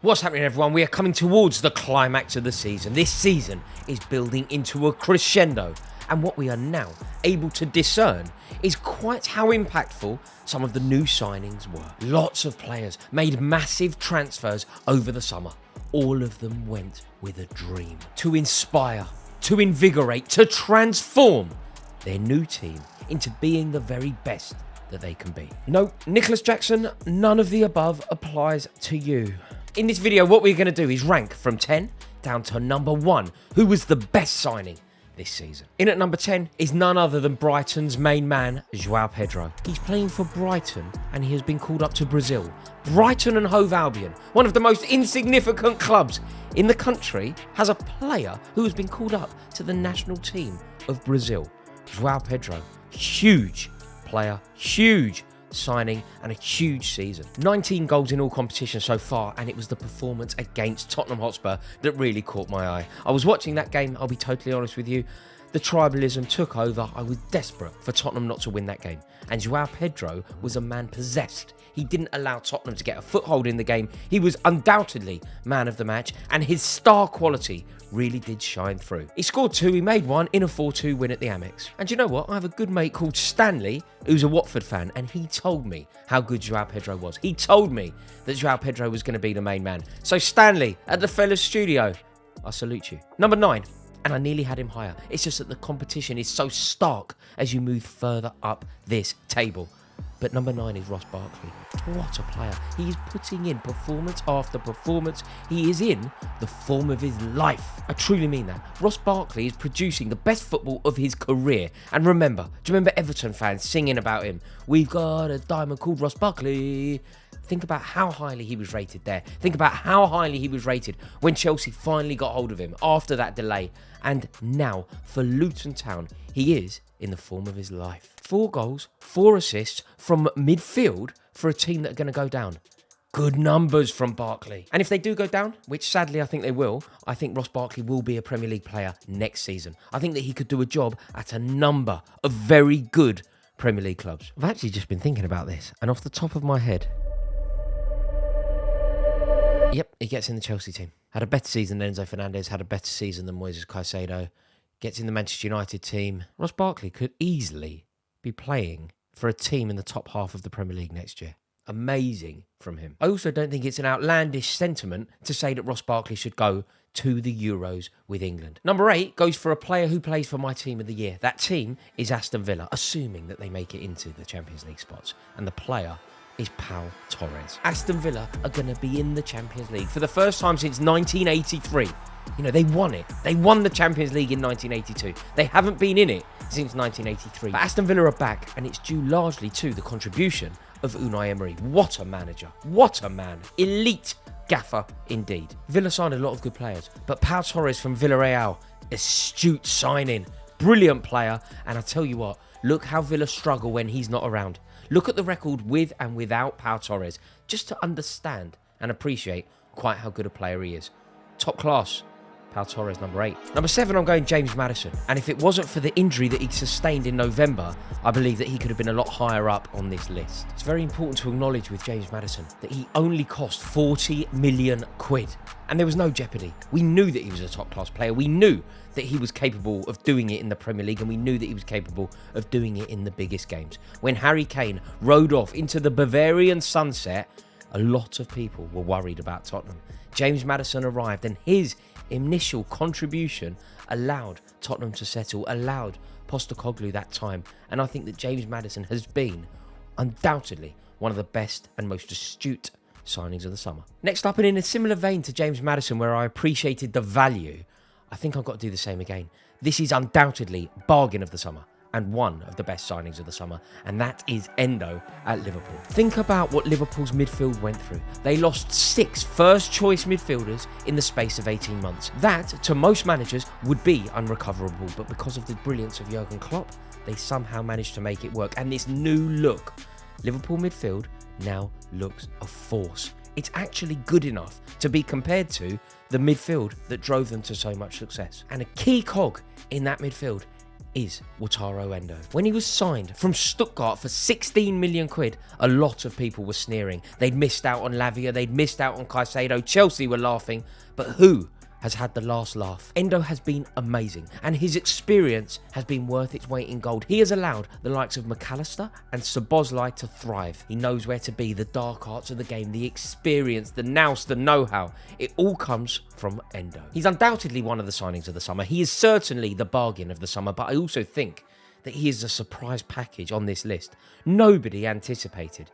What's happening, everyone? We are coming towards the climax of the season. This season is building into a crescendo, and what we are now able to discern is quite how impactful some of the new signings were. Lots of players made massive transfers over the summer. All of them went with a dream to inspire, to invigorate, to transform their new team into being the very best that they can be. No, Nicholas Jackson, none of the above applies to you. In this video, what we're going to do is rank from 10 down to number 1, who was the best signing this season. In at number 10 is none other than Brighton's main man, João Pedro. He's playing for Brighton and he has been called up to Brazil. Brighton and Hove Albion, one of the most insignificant clubs in the country, has a player who has been called up to the national team of Brazil. João Pedro, huge player, huge signing and a huge season. 19 goals in all competitions so far, and it was the performance against Tottenham Hotspur that really caught my eye. I was watching that game, I'll be totally honest with you. The tribalism took over. I was desperate for Tottenham not to win that game. And João Pedro was a man possessed. He didn't allow Tottenham to get a foothold in the game. He was undoubtedly man of the match, and his star quality really did shine through. He scored 2, he made 1 in a 4-2 win at the Amex. And you know what? I have a good mate called Stanley, who's a Watford fan, and he told me how good João Pedro was. He told me that João Pedro was going to be the main man. So Stanley, at the Fellas Studio, I salute you. Number 9. And I nearly had him higher. It's just that the competition is so stark as you move further up this table. But number 9 is Ross Barkley. What a player. He is putting in performance after performance. He is in the form of his life. I truly mean that. Ross Barkley is producing the best football of his career. And remember, do you remember Everton fans singing about him? We've got a diamond called Ross Barkley. Think about how highly he was rated there. Think about how highly he was rated when Chelsea finally got hold of him after that delay. And now, for Luton Town, he is in the form of his life. 4 goals, 4 assists from midfield for a team that are going to go down. Good numbers from Barkley. And if they do go down, which sadly I think they will, I think Ross Barkley will be a Premier League player next season. I think that he could do a job at a number of very good Premier League clubs. I've actually just been thinking about this, and off the top of my head, yep, he gets in the Chelsea team. Had a better season than Enzo Fernandez, had a better season than Moises Caicedo. Gets in the Manchester United team. Ross Barkley could easily be playing for a team in the top half of the Premier League next year. Amazing from him. I also don't think it's an outlandish sentiment to say that Ross Barkley should go to the Euros with England. Number 8 goes for a player who plays for my team of the year. That team is Aston Villa, assuming that they make it into the Champions League spots. And the player is Pau Torres. Aston Villa are going to be in the Champions League for the first time since 1983. You know, they won it. They won the Champions League in 1982. They haven't been in it since 1983. But Aston Villa are back, and it's due largely to the contribution of Unai Emery. What a manager. What a man. Elite gaffer indeed. Villa signed a lot of good players, but Pau Torres from Villarreal, astute signing, brilliant player. And I tell you what, look how Villa struggle when he's not around. Look at the record with and without Pau Torres, just to understand and appreciate quite how good a player he is. Top class. Pau Torres, number 8. Number 7, I'm going James Maddison. And if it wasn't for the injury that he sustained in November, I believe that he could have been a lot higher up on this list. It's very important to acknowledge with James Maddison that he only cost 40 million quid. And there was no jeopardy. We knew that he was a top-class player. We knew that he was capable of doing it in the Premier League, and we knew that he was capable of doing it in the biggest games. When Harry Kane rode off into the Bavarian sunset, a lot of people were worried about Tottenham. James Maddison arrived, and his initial contribution allowed Tottenham to settle, allowed Postecoglou that time. And I think that James Maddison has been undoubtedly one of the best and most astute signings of the summer. Next up, and in a similar vein to James Maddison, where I appreciated the value, I think I've got to do the same again. This is undoubtedly bargain of the summer and one of the best signings of the summer, and that is Endo at Liverpool. Think about what Liverpool's midfield went through. They lost 6 first-choice midfielders in the space of 18 months. That, to most managers, would be unrecoverable, but because of the brilliance of Jurgen Klopp, they somehow managed to make it work. And this new look, Liverpool midfield, now looks a force. It's actually good enough to be compared to the midfield that drove them to so much success. And a key cog in that midfield is Wataru Endo. When he was signed from Stuttgart for 16 million quid, a lot of people were sneering. They'd missed out on Lavia, they'd missed out on Caicedo, Chelsea were laughing, but who has had the last laugh? Endo has been amazing, and his experience has been worth its weight in gold. He has allowed the likes of McAllister and Szoboszlai to thrive. He knows where to be, the dark arts of the game, the experience, the nous, the know-how. It all comes from Endo. He's undoubtedly one of the signings of the summer. He is certainly the bargain of the summer, but I also think that he is a surprise package on this list. Nobody anticipated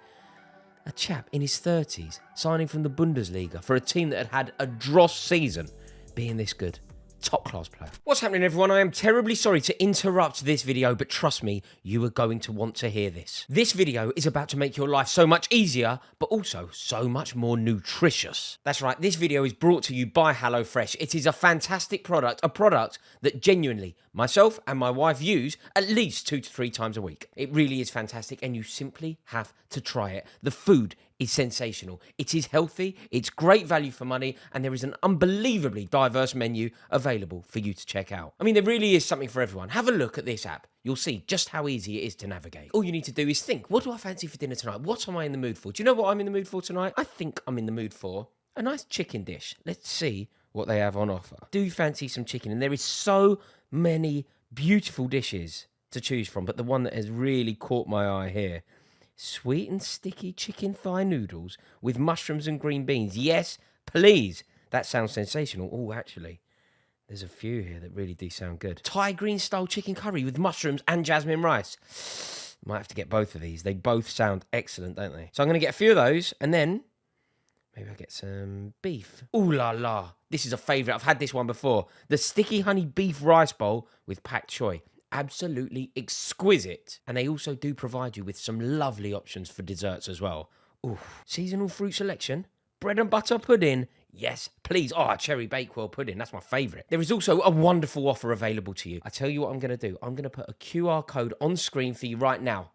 a chap in his 30s signing from the Bundesliga for a team that had had a dross season being this good. Top class player. What's happening, everyone? I am terribly sorry to interrupt this video, but trust me, you are going to want to hear this. This video is about to make your life so much easier, but also so much more nutritious. That's right, this video is brought to you by HelloFresh. It is a fantastic product, a product that genuinely myself and my wife use at least 2 to 3 times a week. It really is fantastic, and you simply have to try it. The food is sensational. It is healthy, it's great value for money, and there is an unbelievably diverse menu available for you to check out. I mean, there really is something for everyone. Have a look at this app. You'll see just how easy it is to navigate. All you need to do is think, what do I fancy for dinner tonight? What am I in the mood for? Do you know what I'm in the mood for tonight? I think I'm in the mood for a nice chicken dish. Let's see what they have on offer. Do you fancy some chicken? And there is so many beautiful dishes to choose from, but the one that has really caught my eye here, sweet and sticky chicken thigh noodles with mushrooms and green beans. Yes, please. That sounds sensational. Oh, actually, there's a few here that really do sound good. Thai green style chicken curry with mushrooms and jasmine rice. Might have to get both of these. They both sound excellent, don't they? So I'm going to get a few of those, and then maybe I'll get some beef. Ooh la la. This is a favourite. I've had this one before. The sticky honey beef rice bowl with pak choy. Absolutely exquisite. And they also do provide you with some lovely options for desserts as well. Ooh, seasonal fruit selection, bread and butter pudding. Yes, please. Oh, cherry bakewell pudding. That's my favourite. There is also a wonderful offer available to you. I tell you what I'm going to do. I'm going to put a QR code on screen for you right now.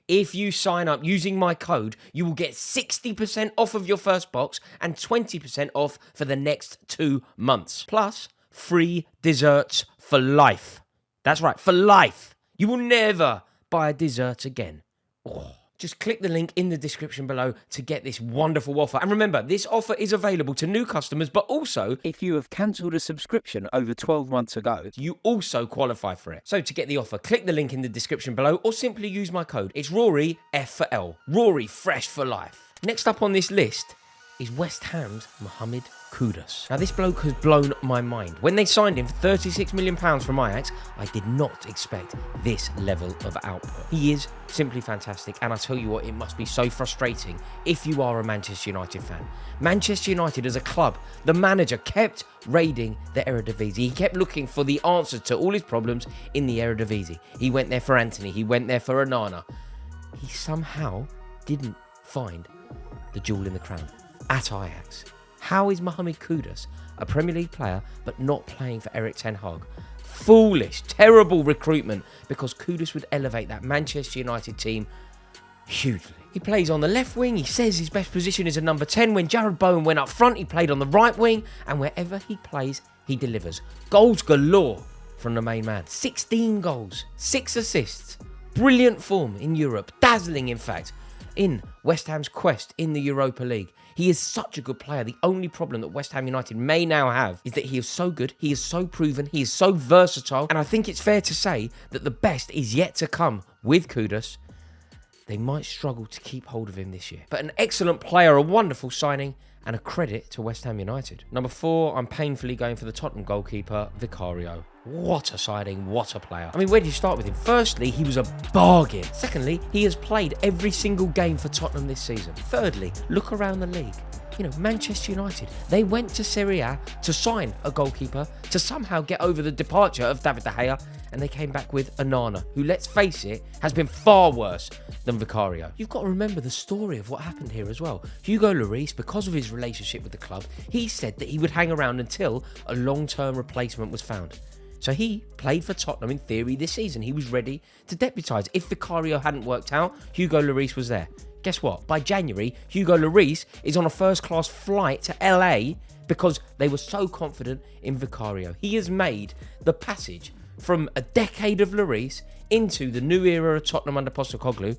If you sign up using my code, you will get 60% off of your first box and 20% off for the next 2 months. Plus, free desserts for life. That's right, for life. You will never buy a dessert again. Oh. Just click the link in the description below to get this wonderful offer. And remember, this offer is available to new customers, but also if you have cancelled a subscription over 12 months ago, you also qualify for it. So to get the offer, click the link in the description below or simply use my code. It's Rory, F for L. Rory, fresh for life. Next up on this list is West Ham's Mohamed Kudus. Now, this bloke has blown my mind. When they signed him for £36 million from Ajax, I did not expect this level of output. He is simply fantastic, and I tell you what, it must be so frustrating if you are a Manchester United fan. Manchester United as a club, the manager kept raiding the Eredivisie. He kept looking for the answer to all his problems in the Eredivisie. He went there for Anthony, he went there for Onana. He somehow didn't find the jewel in the crown at Ajax. How is Mohamed Kudus a Premier League player but not playing for Erik ten Hag? Foolish, terrible recruitment, because Kudus would elevate that Manchester United team hugely. He plays on the left wing. He says his best position is a number 10. When Jared Bowen went up front, he played on the right wing, and wherever he plays, he delivers. Goals galore from the main man. 16 goals, 6 assists. Brilliant form in Europe. Dazzling, in fact, in West Ham's quest in the Europa League. He is such a good player. The only problem that West Ham United may now have is that he is so good, he is so proven, he is so versatile, and I think it's fair to say that the best is yet to come with Kudus. They might struggle to keep hold of him this year. But an excellent player, a wonderful signing, and a credit to West Ham United. Number 4, I'm painfully going for the Tottenham goalkeeper, Vicario. What a signing, what a player. I mean, where do you start with him? Firstly, he was a bargain. Secondly, he has played every single game for Tottenham this season. Thirdly, look around the league. You know, Manchester United, they went to Serie A to sign a goalkeeper to somehow get over the departure of David De Gea, and they came back with Onana, who, let's face it, has been far worse than Vicario. You've got to remember the story of what happened here as well. Hugo Lloris, because of his relationship with the club, he said that he would hang around until a long-term replacement was found. So he played for Tottenham in theory this season. He was ready to deputise. If Vicario hadn't worked out, Hugo Lloris was there. Guess what? By January, Hugo Lloris is on a first-class flight to LA because they were so confident in Vicario. He has made the passage from a decade of Lloris into the new era of Tottenham under Postecoglou.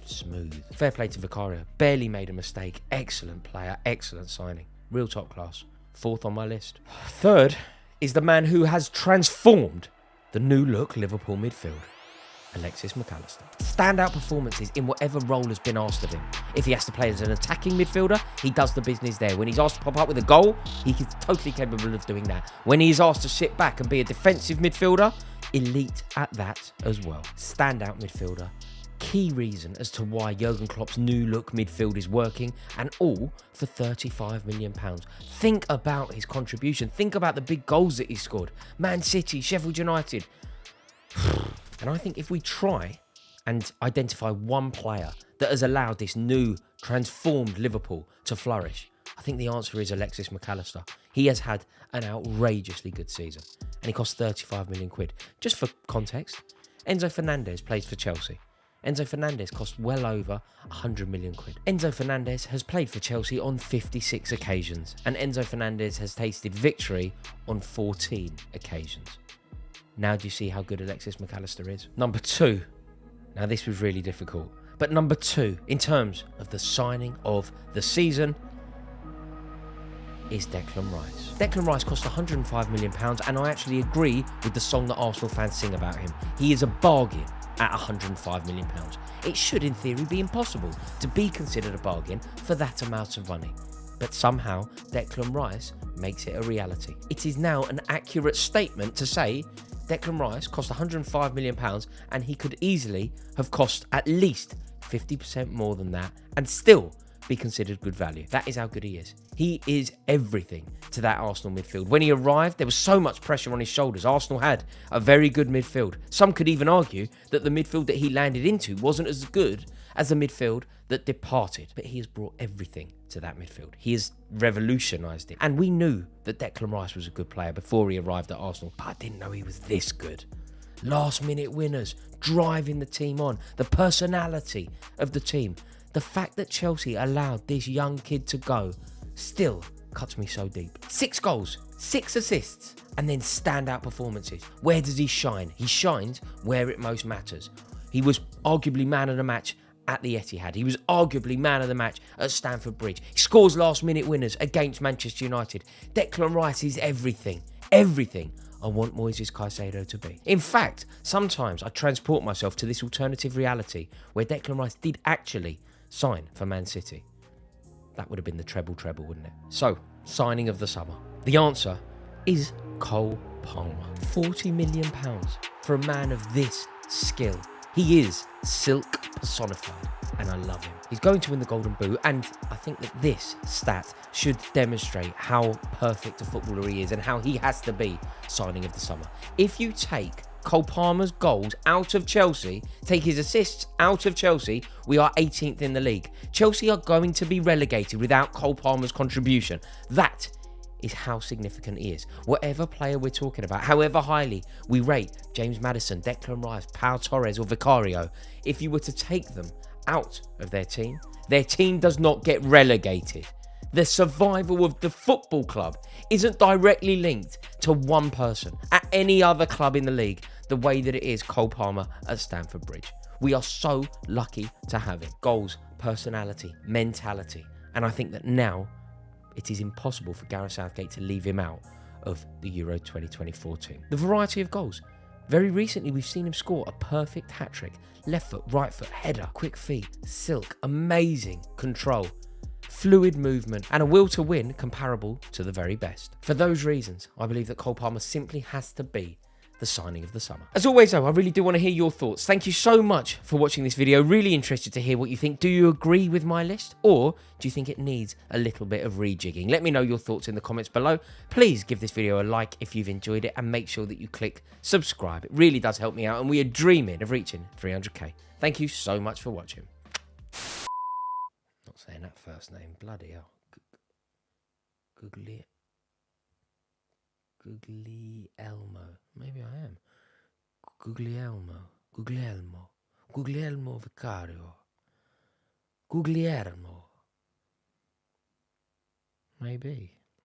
Smooth. Fair play to Vicario. Barely made a mistake. Excellent player. Excellent signing. Real top class. Fourth on my list. Third is the man who has transformed the new look Liverpool midfield. Alexis McAllister. Standout performances in whatever role has been asked of him. If he has to play as an attacking midfielder, he does the business there. When he's asked to pop up with a goal, he is totally capable of doing that. When he is asked to sit back and be a defensive midfielder, elite at that as well. Standout midfielder. Key reason as to why Jurgen Klopp's new look midfield is working, and all for £35 million. Think about his contribution. Think about the big goals that he scored. Man City, Sheffield United. And I think if we try and identify one player that has allowed this new, transformed Liverpool to flourish, I think the answer is Alexis McAllister. He has had an outrageously good season, and he cost £35 million. Just for context, Enzo Fernandez plays for Chelsea. Enzo Fernandez cost well over £100 million. Enzo Fernandez has played for Chelsea on 56 occasions, and Enzo Fernandez has tasted victory on 14 occasions. Now do you see how good Alexis McAllister is? Number 2. Now this was really difficult. But number 2, in terms of the signing of the season, is Declan Rice. Declan Rice cost £105 million, and I actually agree with the song that Arsenal fans sing about him. He is a bargain at £105 million. It should, in theory, be impossible to be considered a bargain for that amount of money. But somehow, Declan Rice makes it a reality. It is now an accurate statement to say Declan Rice cost £105 million, and he could easily have cost at least 50% more than that and still be considered good value. That is how good he is. He is everything to that Arsenal midfield. When he arrived, there was so much pressure on his shoulders. Arsenal had a very good midfield. Some could even argue that the midfield that he landed into wasn't as good as the midfield that departed. But he has brought everything to that midfield. He has revolutionised it. And we knew that Declan Rice was a good player before he arrived at Arsenal, but I didn't know he was this good. Last minute winners, driving the team on, the personality of the team. The fact that Chelsea allowed this young kid to go still cuts me so deep. 6 goals, 6 assists, and then standout performances. Where does he shine? He shines where it most matters. He was arguably man of the match at the Etihad. He was arguably man of the match at Stamford Bridge. He scores last-minute winners against Manchester United. Declan Rice is everything. Everything I want Moises Caicedo to be. In fact, sometimes I transport myself to this alternative reality where Declan Rice did actually sign for Man City. That would have been the treble, wouldn't it? So, signing of the summer. The answer is Cole Palmer. £40 million for a man of this skill. He is silk personified, and I love him. He's going to win the Golden Boot, and I think that this stat should demonstrate how perfect a footballer he is and how he has to be signing of the summer. If you take Cole Palmer's goals out of Chelsea, take his assists out of Chelsea, we are 18th in the league. Chelsea are going to be relegated without Cole Palmer's contribution. That is how significant he is. Whatever player we're talking about, however highly we rate James Maddison, Declan Rice, Pau Torres or Vicario, if you were to take them out of their team does not get relegated. The survival of the football club isn't directly linked to one person at any other club in the league the way that it is Cole Palmer at Stamford Bridge. We are so lucky to have him. Goals, personality, mentality. And I think that now it is impossible for Gareth Southgate to leave him out of the Euro 2024 team. The variety of goals. Very recently, we've seen him score a perfect hat-trick. Left foot, right foot, header, quick feet, silk, amazing control, fluid movement, and a will to win comparable to the very best. For those reasons, I believe that Cole Palmer simply has to be the signing of the summer. As always though, I really do want to hear your thoughts. Thank you so much for watching this video. Really interested to hear what you think. Do you agree with my list, or do you think it needs a little bit of rejigging? Let me know your thoughts in the comments below. Please give this video a like if you've enjoyed it, and make sure that you click subscribe. It really does help me out, and we are dreaming of reaching 300k. Thank you so much for watching. Not saying that first name, bloody hell. Guglielmo. Maybe I am. Guglielmo Vicario. Guglielmo. Maybe.